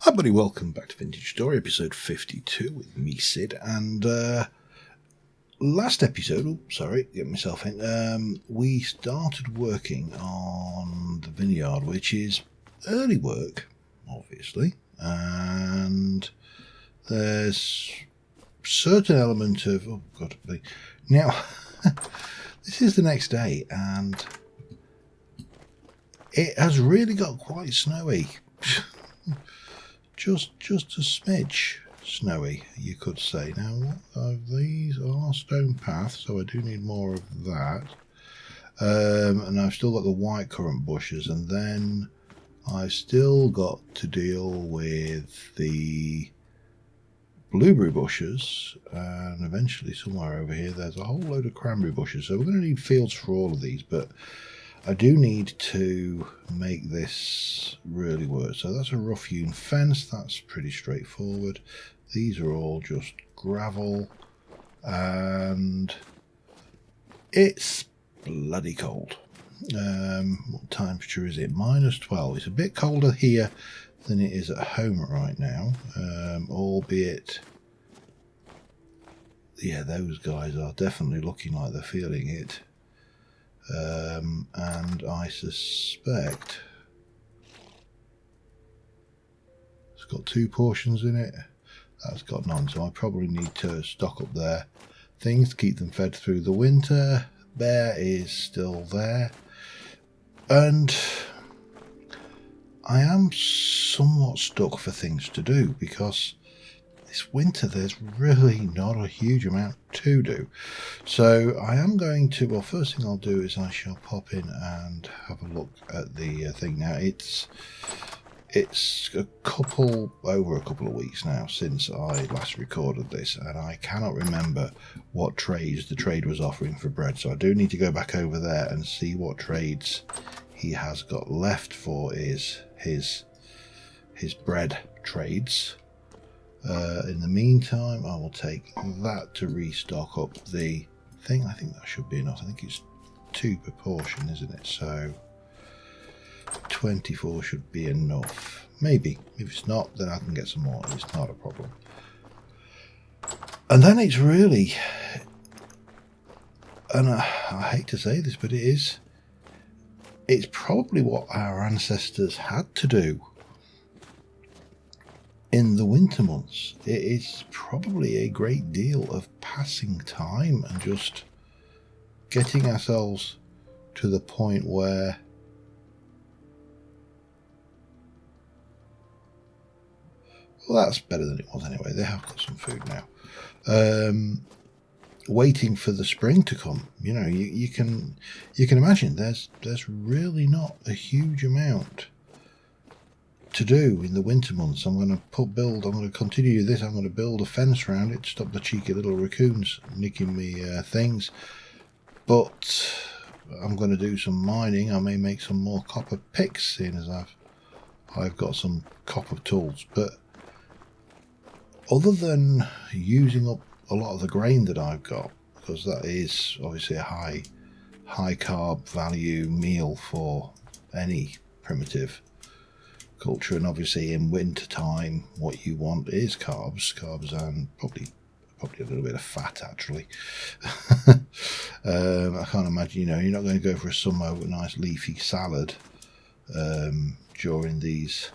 Hi buddy, welcome back to Vintage Story, episode 52 with me, Sid, and last episode, get myself in, we started working on the vineyard, which is early work, obviously, and there's certain element of, now, this is the next day, and it has really got quite snowy. Just a smidge snowy, you could say. Now, these are stone paths, so I do need more of that. And I've still got the white currant bushes, and then I've still got to deal with the blueberry bushes, and eventually somewhere over here there's a whole load of cranberry bushes. So we're going to need fields for all of these, but I do need to make this really work. So that's a rough hewn fence. That's pretty straightforward. These are all just gravel. And it's bloody cold. What temperature is it? -12. It's a bit colder here than it is at home right now. Albeit, yeah, those guys are definitely looking like they're feeling it. And I suspect it's got 2 portions in it. That's got none, so I probably need to stock up there things to keep them fed through the winter. Bear is still there, and I am somewhat stuck for things to do because this winter there's really not a huge amount to do. So I am going to, well, first thing I'll do is I shall pop in and have a look at the thing. Now it's over a couple of weeks now since I last recorded this, and I cannot remember what trades the trade was offering for bread, so I do need to go back over there and see what trades he has got left for his bread trades. In the meantime, I will take that to restock up the thing. I think that should be enough. I think it's 2 per portion, isn't it? So 24 should be enough. Maybe. If it's not, then I can get some more. It's not a problem. And then it's really, and I hate to say this, but it's probably what our ancestors had to do in the winter months. It is probably a great deal of passing time and just getting ourselves to the point where well, that's better than it was anyway. They have got some food now. Waiting for the spring to come. You know, you can imagine there's really not a huge amount to do in the winter months. I'm going to continue this. I'm going to build a fence around it to stop the cheeky little raccoons nicking me things. But I'm going to do some mining. I may make some more copper picks, seeing as I've got some copper tools. But other than using up a lot of the grain that I've got, because that is obviously a high carb value meal for any primitive culture, and obviously in winter time what you want is carbs and probably a little bit of fat actually. I can't imagine, you're not going to go for a summer with a nice leafy salad during these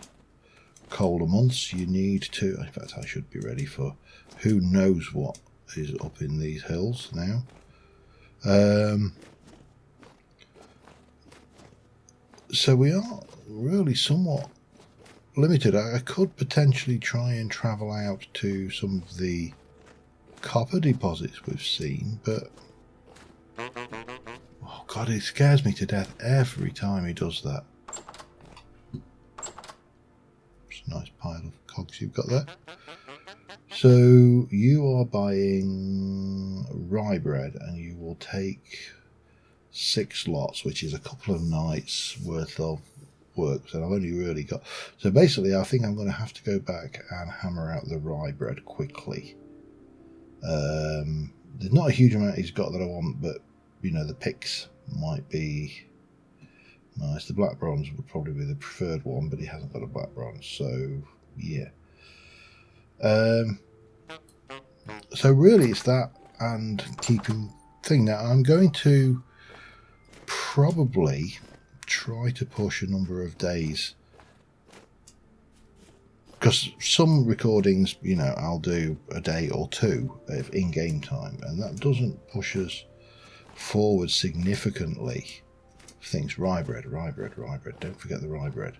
colder months. You need to, in fact I should be ready for who knows what is up in these hills now. So we are really somewhat limited. I could potentially try and travel out to some of the copper deposits we've seen, but oh god, it scares me to death every time he does that. It's a nice pile of cogs you've got there. So you are buying rye bread, and you will take 6 lots, which is a couple of nights worth of work, and I've only really got, so basically I think I'm going to have to go back and hammer out the rye bread quickly. There's not a huge amount he's got that I want, but the picks might be nice. The black bronze would probably be the preferred one, but he hasn't got a black bronze, so year. So really it's that and keeping thing. Now I'm going to probably try to push a number of days, because some recordings, you know, I'll do a day or two of in-game time, and that doesn't push us forward significantly. Things rye bread, don't forget the rye bread.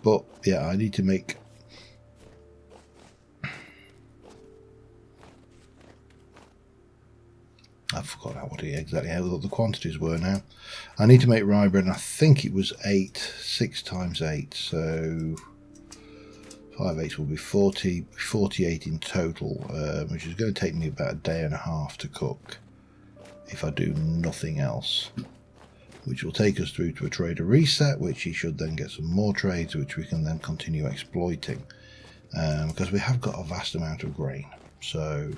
But yeah, I need to make I forgot exactly how the quantities were now. I need to make rye bread, and I think it was 6 times 8, so 5 8 will be 48 in total, which is going to take me about a day and a half to cook if I do nothing else, which will take us through to a trader reset, which he should then get some more trades, which we can then continue exploiting, because we have got a vast amount of grain, so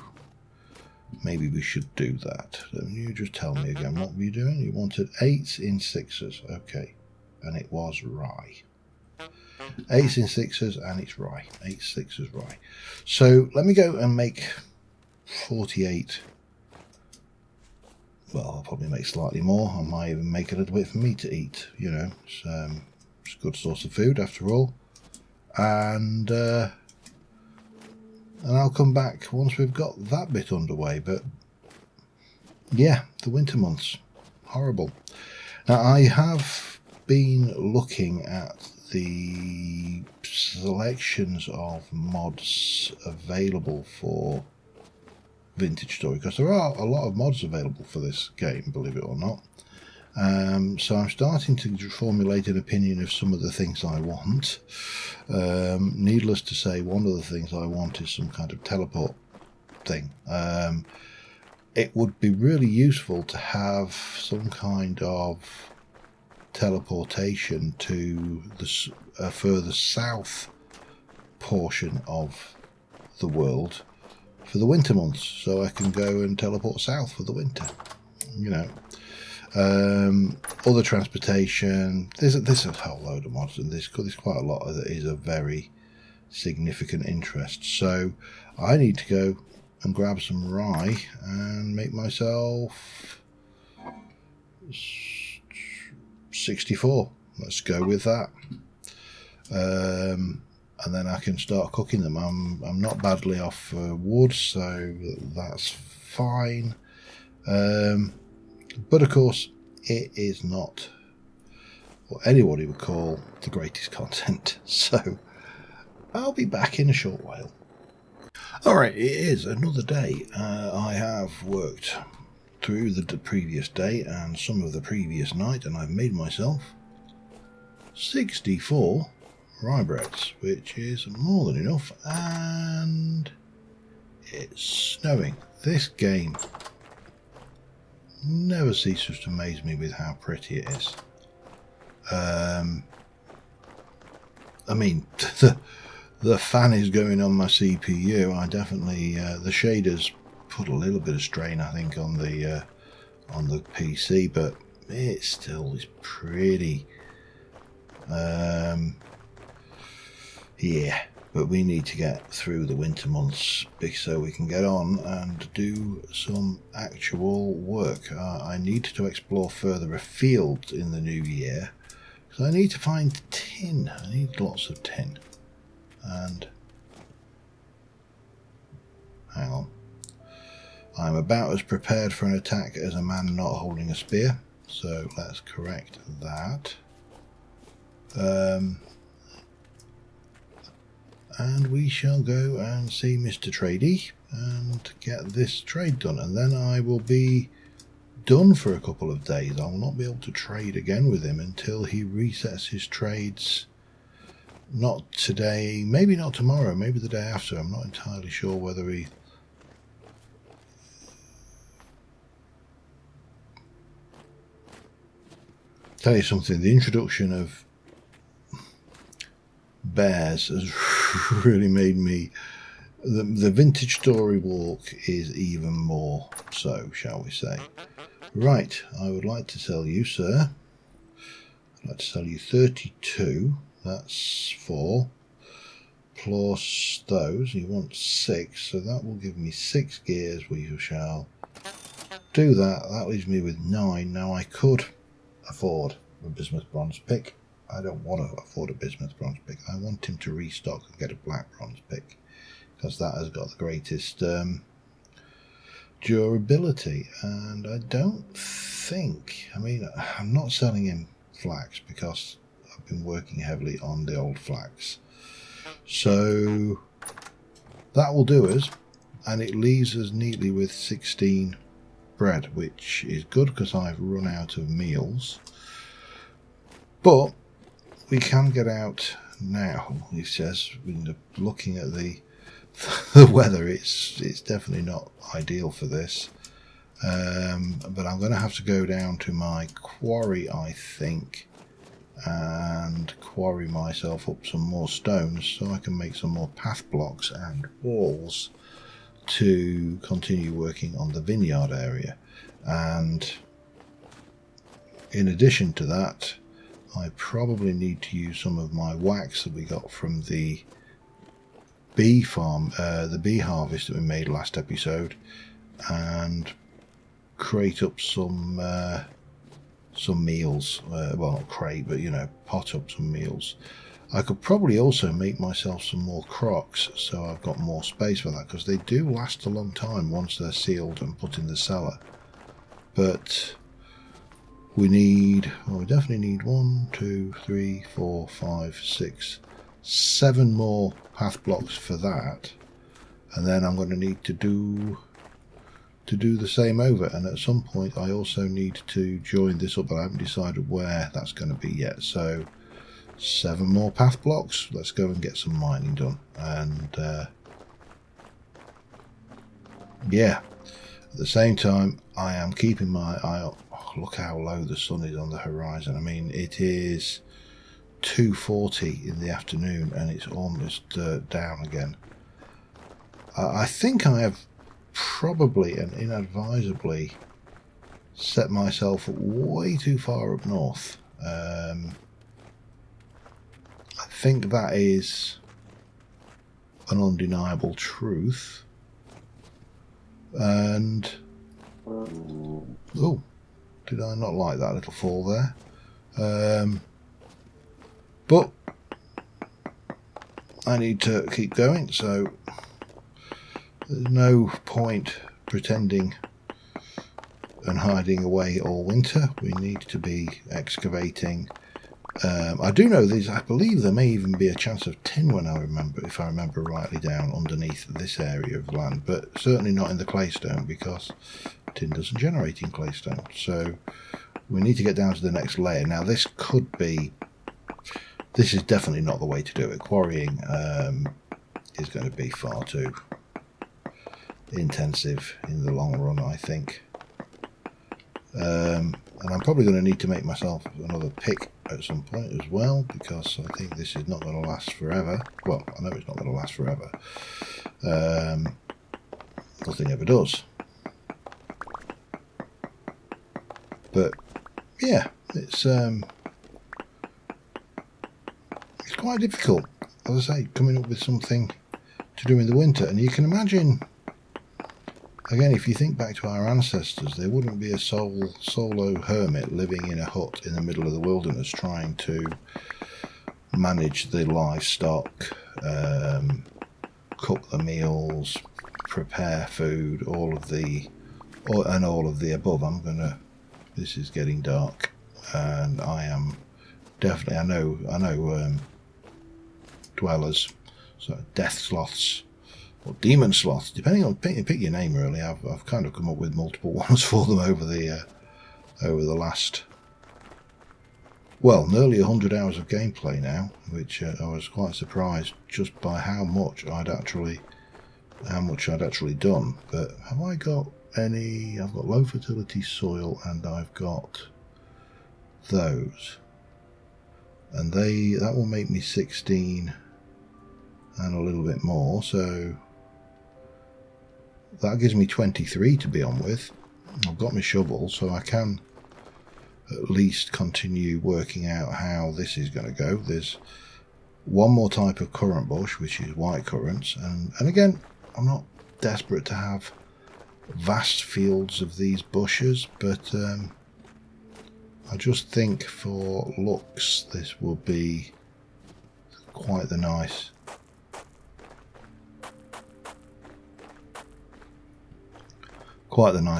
maybe we should do that. You just tell me again, what were you doing? You wanted 8s in 6s, okay, and it was rye. 8s in 6s, and it's rye. 8 6s rye. So let me go and make 48. Well, I'll probably make slightly more. I might even make a little bit for me to eat. You know, it's a good source of food after all. And I'll come back once we've got that bit underway. But yeah, the winter months, horrible. Now I have been looking at the selections of mods available for Vintage Story, because there are a lot of mods available for this game, believe it or not. So I'm starting to formulate an opinion of some of the things I want. Needless to say, one of the things I want is some kind of teleport thing. It would be really useful to have some kind of teleportation to the further south portion of the world for the winter months, so I can go and teleport south for the winter, you know. Other transportation, there's a whole load of mods, and there's quite a lot that is of very significant interest. So I need to go and grab some rye and make myself 64. Let's go with that. And then I can start cooking them. I'm not badly off for wood, so that's fine. But of course, it is not what anybody would call the greatest content. So I'll be back in a short while. Alright, it is another day. I have worked through the previous day and some of the previous night, and I've made myself 64 rye breads, which is more than enough, and it's snowing. This game never ceases to amaze me with how pretty it is. I mean, the fan is going on my CPU. I definitely the shaders put a little bit of strain, I think, on the PC, but it still is pretty. Yeah, but we need to get through the winter months so we can get on and do some actual work. I need to explore further afield in the new year, because I need to find tin. I need lots of tin. And hang on, I'm about as prepared for an attack as a man not holding a spear, so let's correct that. And we shall go and see Mr. Tradey and get this trade done, and then I will be done for a couple of days. I will not be able to trade again with him until he resets his trades. Not today, maybe not tomorrow, maybe the day after. I'm not entirely sure whether he... Tell you something, the introduction of bears has really made me... The Vintage Story walk is even more so, shall we say. Right, I would like to sell you, sir. I'd like to sell you 32. That's 4. Plus those, you want 6, so that will give me 6 gears. We shall do that. That leaves me with 9. Now I could afford a bismuth bronze pick. I don't want to afford a bismuth bronze pick. I want him to restock and get a black bronze pick, because that has got the greatest durability. And I don't think, I mean, I'm not selling him flax because I've been working heavily on the old flax. So that will do us, and it leaves us neatly with 16 bread, which is good because I've run out of meals. But we can get out now, he says. Looking at the weather, it's definitely not ideal for this. But I'm going to have to go down to my quarry, I think, and quarry myself up some more stones so I can make some more path blocks and walls to continue working on the vineyard area. And in addition to that, I probably need to use some of my wax that we got from the bee farm, the bee harvest that we made last episode, and crate up some meals. Well, not crate, but pot up some meals. I could probably also make myself some more crocks, so I've got more space for that, because they do last a long time once they're sealed and put in the cellar. But we definitely need 1, 2, 3, 4, 5, 6, 7 more path blocks for that, and then I'm going to need to do the same over. And at some point I also need to join this up, but I haven't decided where that's going to be yet. So 7 more path blocks. Let's go and get some mining done. And yeah, at the same time I am keeping my eye up. Oh, look how low the sun is on the horizon. I mean, it is 2:40 in the afternoon and it's almost down again. I think I have probably and inadvisably set myself way too far up north. I think that is an undeniable truth. And oh, did I not like that little fall there? But I need to keep going, so there's no point pretending and hiding away all winter. We need to be excavating. I do know these. I believe there may even be a chance of tin, if I remember rightly, down underneath this area of land, but certainly not in the claystone, because tin doesn't generate in claystone. So we need to get down to the next layer. Now this is definitely not the way to do it. Quarrying is going to be far too intensive in the long run, I think. And I'm probably going to need to make myself another pick at some point as well, because I think this is not going to last forever. Well, I know it's not going to last forever. Nothing ever does. But yeah, it's quite difficult, as I say, coming up with something to do in the winter. And you can imagine, again, if you think back to our ancestors, there wouldn't be a solo hermit living in a hut in the middle of the wilderness trying to manage the livestock, cook the meals, prepare food, all of the above. This is getting dark, and I am definitely, I know dwellers, so death sloths or demon sloths, depending on pick your name really. I've kind of come up with multiple ones for them over the last, well, nearly 100 hours of gameplay now, which I was quite surprised just by how much I'd actually done. But have I got any? I've got low fertility soil, and I've got those, and that will make me 16 and a little bit more, so that gives me 23 to be on with. I've got my shovel, so I can at least continue working out how this is going to go. one more type of currant bush, which is white currants, and again, I'm not desperate to have vast fields of these bushes, but I just think for looks this will be quite the nice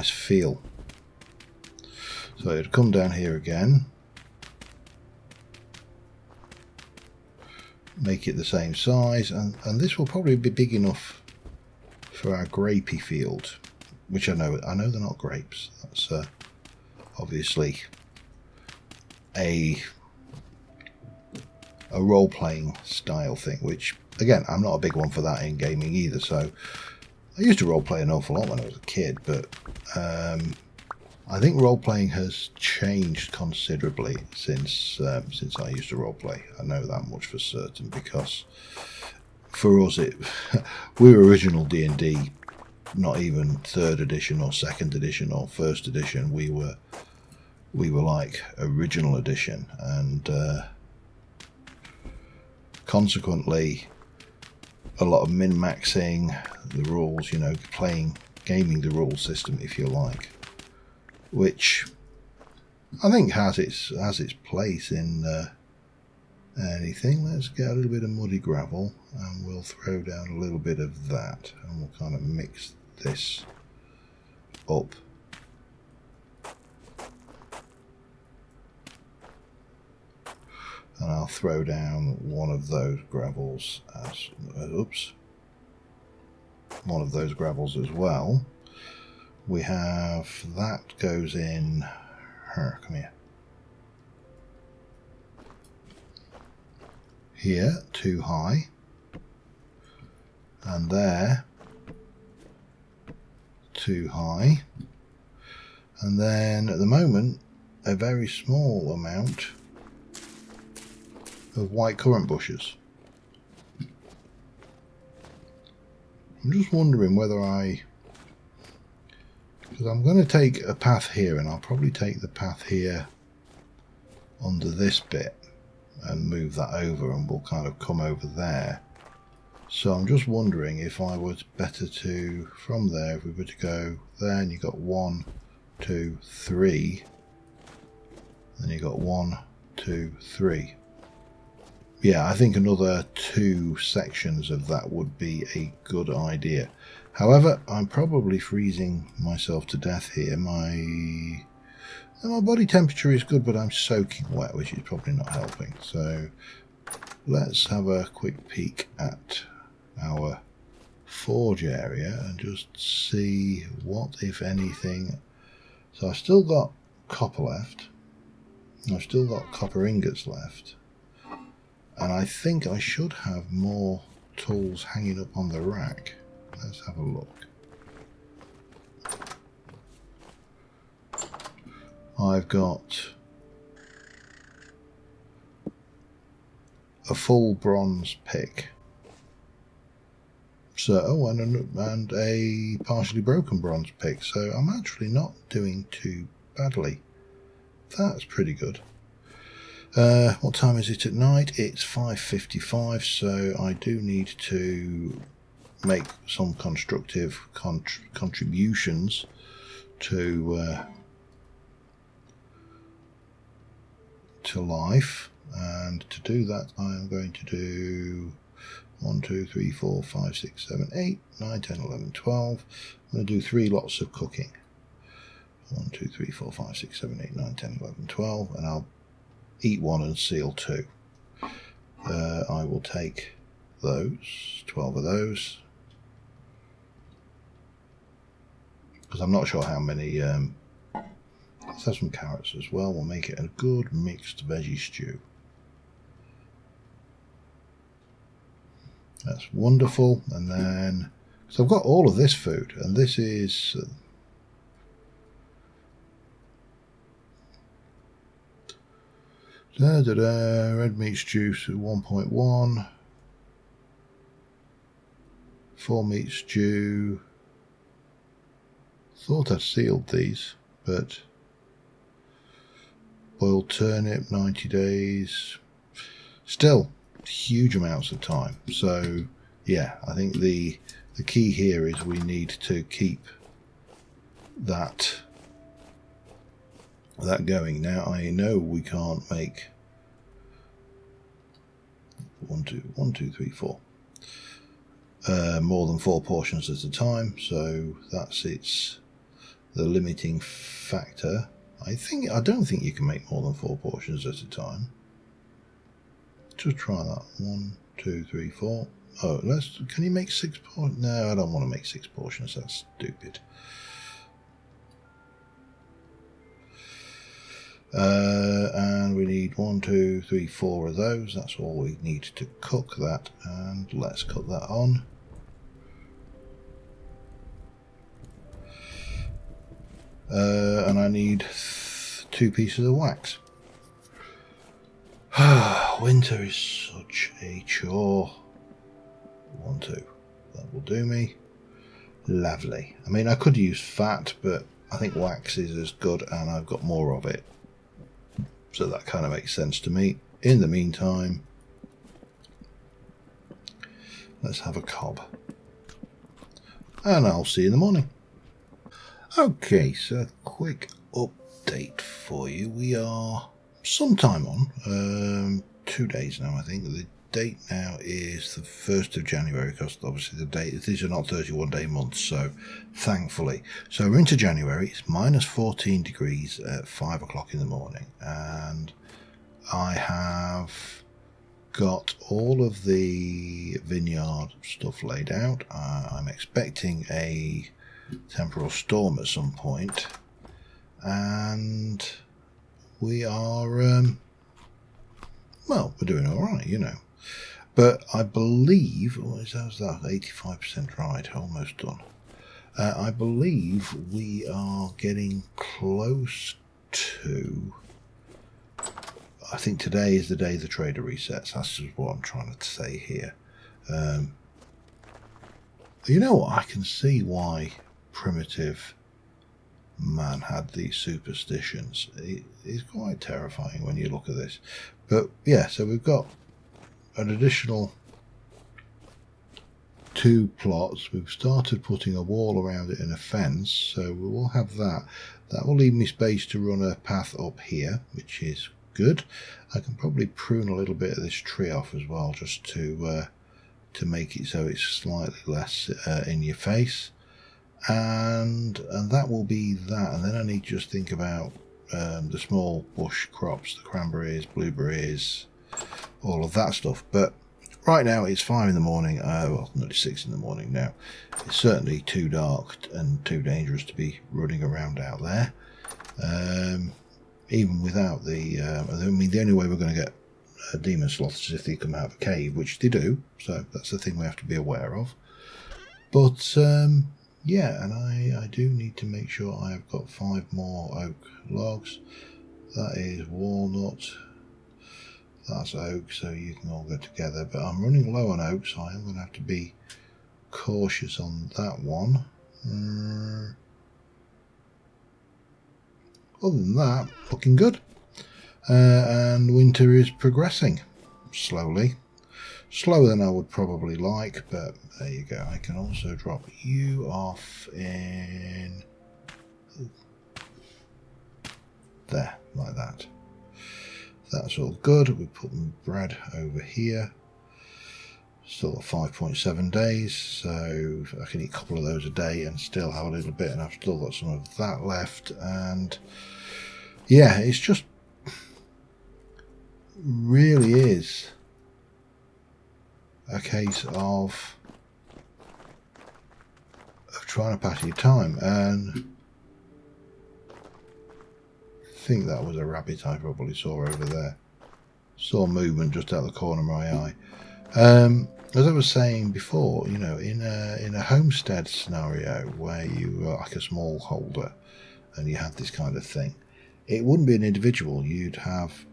feel. So it'd come down here again, make it the same size, and this will probably be big enough for our grapey field, which I know they're not grapes. That's obviously a role-playing style thing, which again, I'm not a big one for that in gaming either. So I used to role-play an awful lot when I was a kid, but I think role-playing has changed considerably since I used to role-play. I know that much for certain, because for us we were original D&D, not even 3rd edition or 2nd edition or 1st edition. We were like original edition, and consequently a lot of min-maxing the rules, gaming the rule system, if you like, which I think has its place in anything. Let's get a little bit of muddy gravel and we'll throw down a little bit of that, and we'll kind of mix this up. And I'll throw down one of those gravels as one of those gravels as well. We have that goes in come here, too high, and there, too high, and then at the moment a very small amount of white currant bushes. I'm just wondering whether because I'm going to take a path here, and I'll probably take the path here under this bit and move that over, and we'll kind of come over there. So I'm just wondering if I was better to, from there, if we were to go there, and you got 1, 2, 3, then you got 1, 2, 3. Yeah, I think another 2 sections of that would be a good idea. However, I'm probably freezing myself to death here. My body temperature is good, but I'm soaking wet, which is probably not helping. So let's have a quick peek at our forge area and just see what, if anything. So I've still got copper left. I've still got copper ingots left. And I think I should have more tools hanging up on the rack. Let's have a look. I've got a full bronze pick. So, and a partially broken bronze pick. So I'm actually not doing too badly. That's pretty good. What time is it at night? It's 5:55, so I do need to make some constructive contributions to life, and to do that I am going to do 1, 2, 3, 4, 5, 6, 7, 8, 9, 10, 11, 12. I'm going to do 3 lots of cooking. 1, 2, 3, 4, 5, 6, 7, 8, 9, 10, 11, 12, and I'll eat 1 and seal 2. I will take those, 12 of those, because I'm not sure how many. Let's have some carrots as well. We'll make it a good mixed veggie stew. That's wonderful. And then, so I've got all of this food, and this is red meat stew 1.1, 4 meat stew. Thought I'd sealed these, but boiled turnip 90 days. Still, huge amounts of time. So yeah, I think the key here is we need to keep that going. Now I know we can't make 1, 2, 3, 4 more than 4 portions at a time, so that's the limiting factor. I don't think you can make more than 4 portions at a time. Just try that. 1, 2, 3, 4. Oh, can you make 6 portions? No, I don't want to make 6 portions. That's stupid. And we need 1, 2, 3, 4 of those. That's all we need to cook that, and let's cook that on. And I need 2 pieces of wax. Winter is such a chore. 1, 2. That will do me. Lovely. I mean, I could use fat, but I think wax is as good, and I've got more of it. So that kind of makes sense to me. In the meantime, let's have a cob. And I'll see you in the morning. Okay, so quick update for you. We are sometime on, 2 days now, I think. The date now is the 1st of January, because obviously these are not 31-day months, so thankfully. So we're into January. It's minus 14 degrees at 5 o'clock in the morning, and I have got all of the vineyard stuff laid out. I'm expecting a temporal storm at some point, and we are well, we're doing all right, you know. But I believe, what is that? 85% right, almost done. I believe we are getting close to, I think today is the day the trader resets. That's just what I'm trying to say here. You know what? I can see why primitive man had these superstitions. It's quite terrifying when you look at this. But yeah, so we've got an additional 2 plots. We've started putting a wall around it and a fence, so we will have that. That will leave me space to run a path up here, which is good. I can probably prune a little bit of this tree off as well, just to make it so it's slightly less in your face. And that will be that. And then I need to just think about the small bush crops, the cranberries, blueberries, all of that stuff. But right now it's 5 in the morning, well, nearly 6 in the morning now. It's certainly too dark and too dangerous to be running around out there, even without the I mean, the only way we're going to get demon sloths is if they come out of a cave, which they do, so that's the thing we have to be aware of. But yeah, and I do need to make sure I have got 5 more oak logs. That is walnut, that's oak, so you can all go together. But I'm running low on oak, so I am going to have to be cautious on that one. Other than that, looking good. And winter is progressing slowly. Slower than I would probably like, but there you go. I can also drop you off in there, like that. That's all good. We put bread over here. Still at 5.7 days, so I can eat a couple of those a day and still have a little bit, and I've still got some of that left. And yeah, it's just really is a case of trying to pass your time. And I think that was a rabbit I probably saw over there. Saw movement just out the corner of my eye. As I was saying before, you know, in a homestead scenario where you are like a small holder and you have this kind of thing, it wouldn't be an individual. You'd have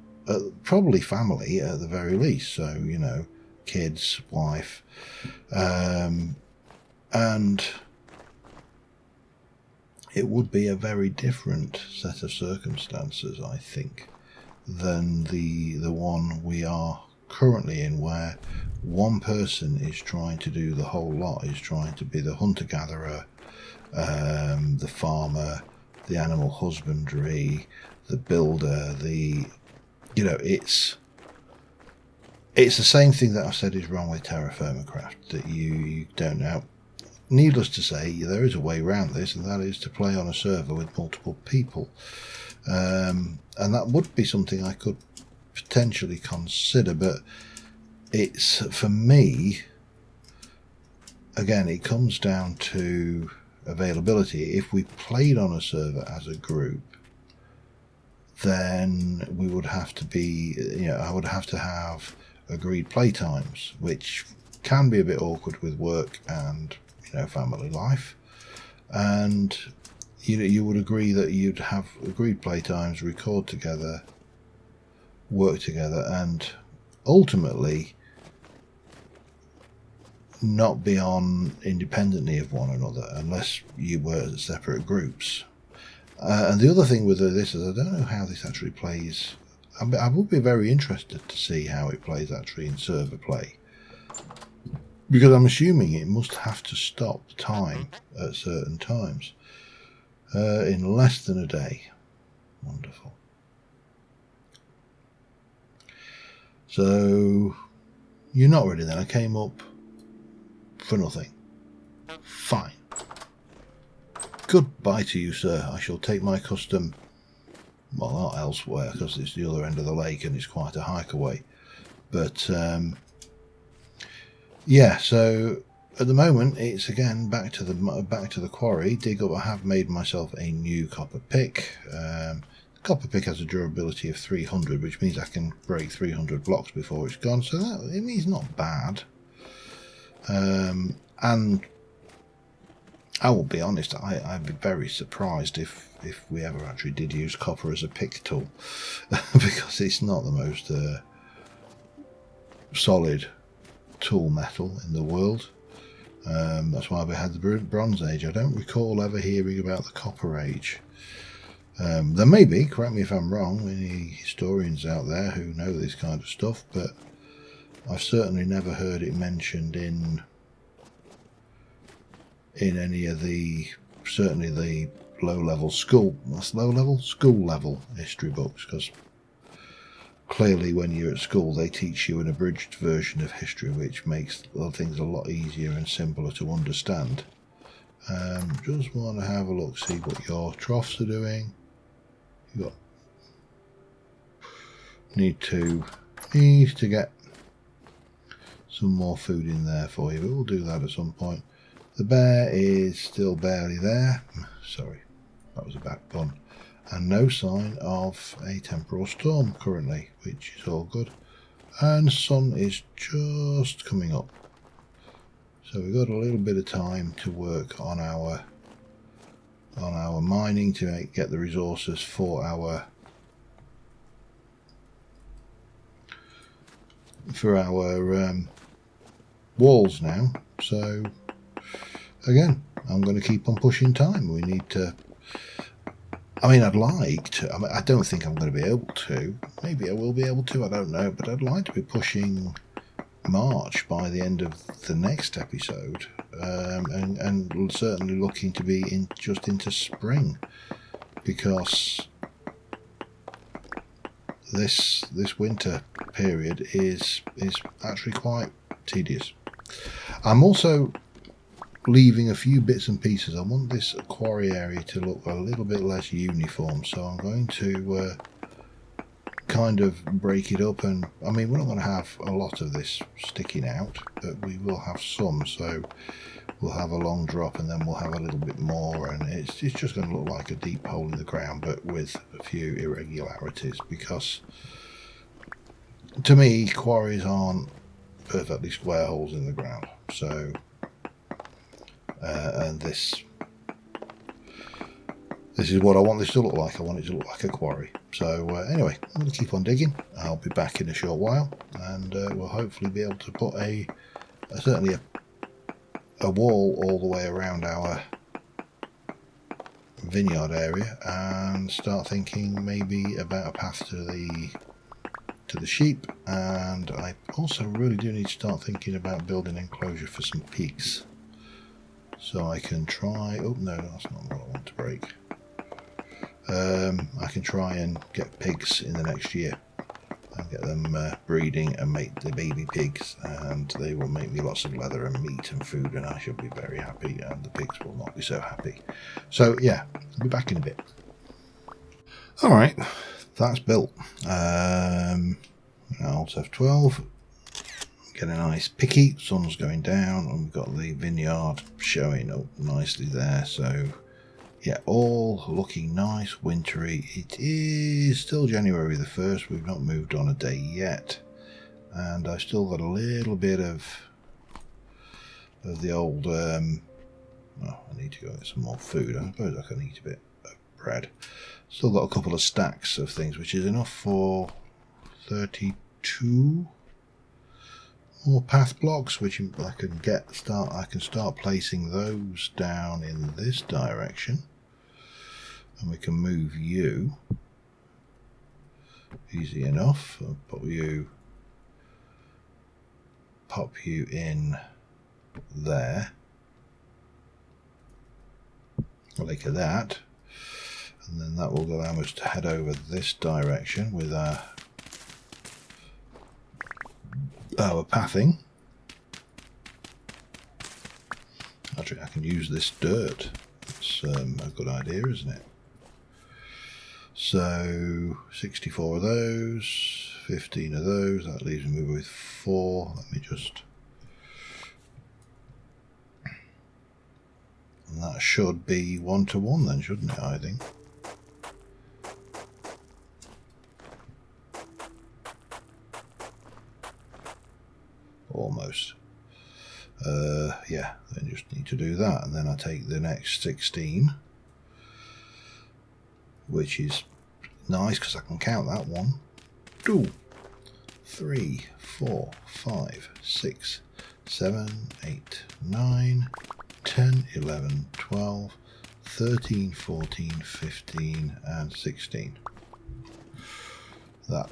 probably family at the very least. So, you know, kids, wife, and it would be a very different set of circumstances, I think, than the one we are currently in where one person is trying to do the whole lot, is trying to be the hunter-gatherer, the farmer, the animal husbandry, the builder, it's the same thing that I've said is wrong with Terra Firma Craft, that you don't know. Needless to say, there is a way around this, and that is to play on a server with multiple people. And that would be something I could potentially consider, but it's, for me, again, it comes down to availability. If we played on a server as a group, then we would have to be, I would have to have agreed play times, which can be a bit awkward with work and family life. And you would agree that you'd have agreed play times, record together, work together, and ultimately not be on independently of one another unless you were separate groups. And the other thing with this is I don't know how this actually plays. I would be very interested to see how it plays actually in server play, because I'm assuming it must have to stop time at certain times in less than a day. Wonderful. So you're not ready then? I came up for nothing. Fine. Goodbye to you, sir. I shall take my custom, well, not elsewhere, because it's the other end of the lake and it's quite a hike away. But yeah, so at the moment it's again back to the quarry. Dig up. I have made myself a new copper pick. The copper pick has a durability of 300, which means I can break 300 blocks before it's gone. So that, I mean, it's not bad. And I will be honest, I'd be very surprised if we ever actually did use copper as a pick tool, because it's not the most solid tool metal in the world. That's why we had the Bronze Age. I don't recall ever hearing about the Copper Age. There may be, correct me if I'm wrong, any historians out there who know this kind of stuff, but I've certainly never heard it mentioned in any of the, certainly the low-level school level history books, because clearly when you're at school they teach you an abridged version of history, which makes things a lot easier and simpler to understand. Just want to have a look, see what your troughs are doing. You got need to get some more food in there for you, but we'll do that at some point. The bear is still barely there. Sorry, that was a bad pun. And no sign of a temporal storm currently, which is all good. And sun is just coming up. So we've got a little bit of time to work on our mining to get the resources for our walls now. So again, I'm going to keep on pushing time. We need to, I mean, I'd like to, I mean, I don't think I'm going to be able to. Maybe I will be able to, I don't know. But I'd like to be pushing March by the end of the next episode. And certainly looking to be just into spring. Because this winter period is actually quite tedious. I'm also leaving a few bits and pieces. I want this quarry area to look a little bit less uniform, so I'm going to kind of break it up. And I mean, we're not going to have a lot of this sticking out, but we will have some. So we'll have a long drop and then we'll have a little bit more, and it's just going to look like a deep hole in the ground, but with a few irregularities, because to me quarries aren't perfectly square holes in the ground. So and this is what I want this to look like. I want it to look like a quarry. So anyway, I'm going to keep on digging. I'll be back in a short while, and we'll hopefully be able to put certainly a wall all the way around our vineyard area, and start thinking maybe about a path to the to the sheep, and I also really do need to start thinking about building an enclosure for some pigs. So I can try, oh no, that's not what I want to break. I can try and get pigs in the next year and get them breeding and make the baby pigs, and they will make me lots of leather and meat and food, and I shall be very happy, and the pigs will not be so happy. So yeah, I'll be back in a bit. Alright, that's built. Alt F12, get a nice picky, sun's going down, and we've got the vineyard showing up nicely there. So yeah, all looking nice, wintry. It is still January the 1st, we've not moved on a day yet, and I've still got a little bit of the old, I need to go get some more food. I suppose I can eat a bit of bread. Still got a couple of stacks of things, which is enough for 32 more path blocks, which I can start placing those down in this direction, and we can move you easy enough. I'll pop you in there like that, and then that will allow us to head over this direction with our pathing. Actually, I can use this dirt. It's a good idea, isn't it? So 64 of those, 15 of those, that leaves me with 4. Let me just, and that should be 1-to-1 then, shouldn't it, I think? Almost. Yeah, then just need to do that, and then I take the next 16, which is nice because I can count that. 1, 2, 3, 4, 5, 6, 7, 8, 9, 10, 11, 12, 13, 14, 15, and 16. That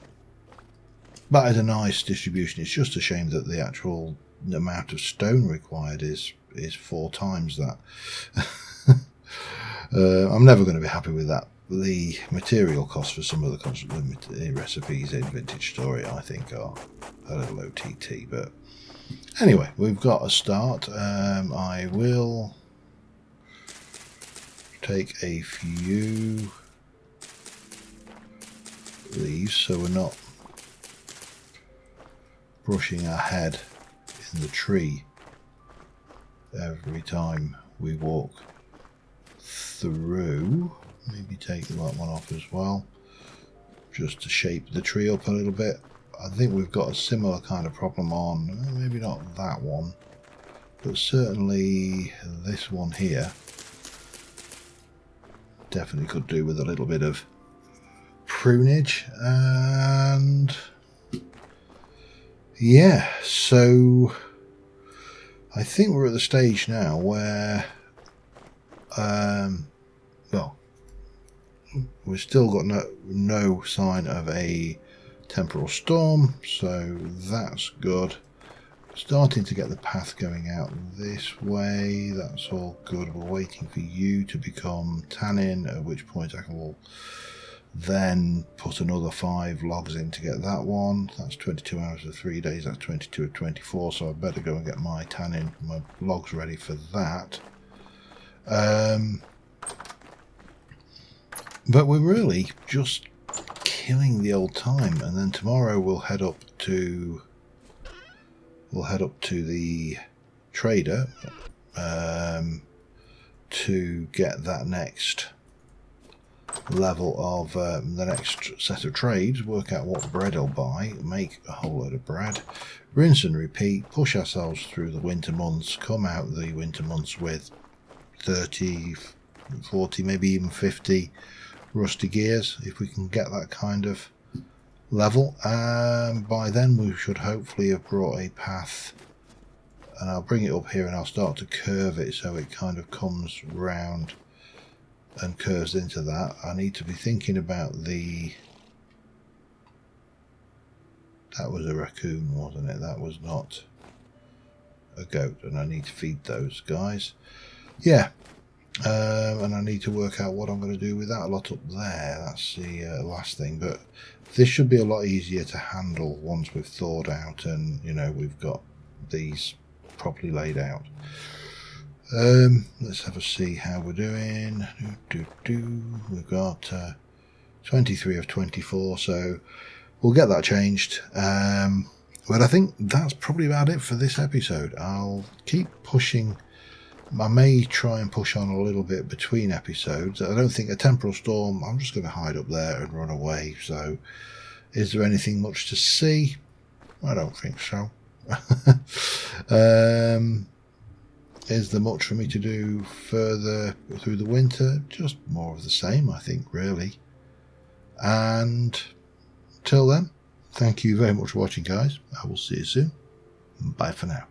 is a nice distribution. It's just a shame that the actual amount of stone required is 4 times that. I'm never going to be happy with that. The material costs for some of the recipes in Vintage Story, I think, are a little OTT. But anyway, we've got a start. I will take a few leaves so we're not brushing our head in the tree every time we walk through. Maybe take that one off as well, just to shape the tree up a little bit. I think we've got a similar kind of problem on, maybe not that one, but certainly this one here. Definitely could do with a little bit of prunage. And yeah, so I think we're at the stage now where well, we've still got no sign of a temporal storm, so that's good. Starting to get the path going out this way, that's all good. We're waiting for you to become tannin, at which point I will then put another 5 logs in to get that one. That's 22 hours of 3 days, that's 22 of 24, so I better go and get my tannin, my logs ready for that. But we're really just killing the old time, and then tomorrow we'll head up to the trader to get that next level of the next set of trades, work out what bread I'll buy, make a whole load of bread, rinse and repeat, push ourselves through the winter months, come out the winter months with 30, 40, maybe even 50 rusty gears, if we can get that kind of level. By then we should hopefully have brought a path, and I'll bring it up here and I'll start to curve it so it kind of comes round and curves into that. I need to be thinking about the That was a raccoon, wasn't it? That was not a goat, and I need to feed those guys. Yeah, and I need to work out what I'm going to do with that lot up there. That's the last thing, but this should be a lot easier to handle once we've thawed out and, you know, we've got these properly laid out. Let's have a see how we're doing. We've got 23 of 24, so we'll get that changed. But I think that's probably about it for this episode. I'll keep pushing. I may try and push on a little bit between episodes. I don't think a temporal storm, I'm just going to hide up there and run away. So is there anything much to see? I don't think so. Is there much for me to do further through the winter? Just more of the same, I think, really. And till then, thank you very much for watching, guys. I will see you soon. Bye for now.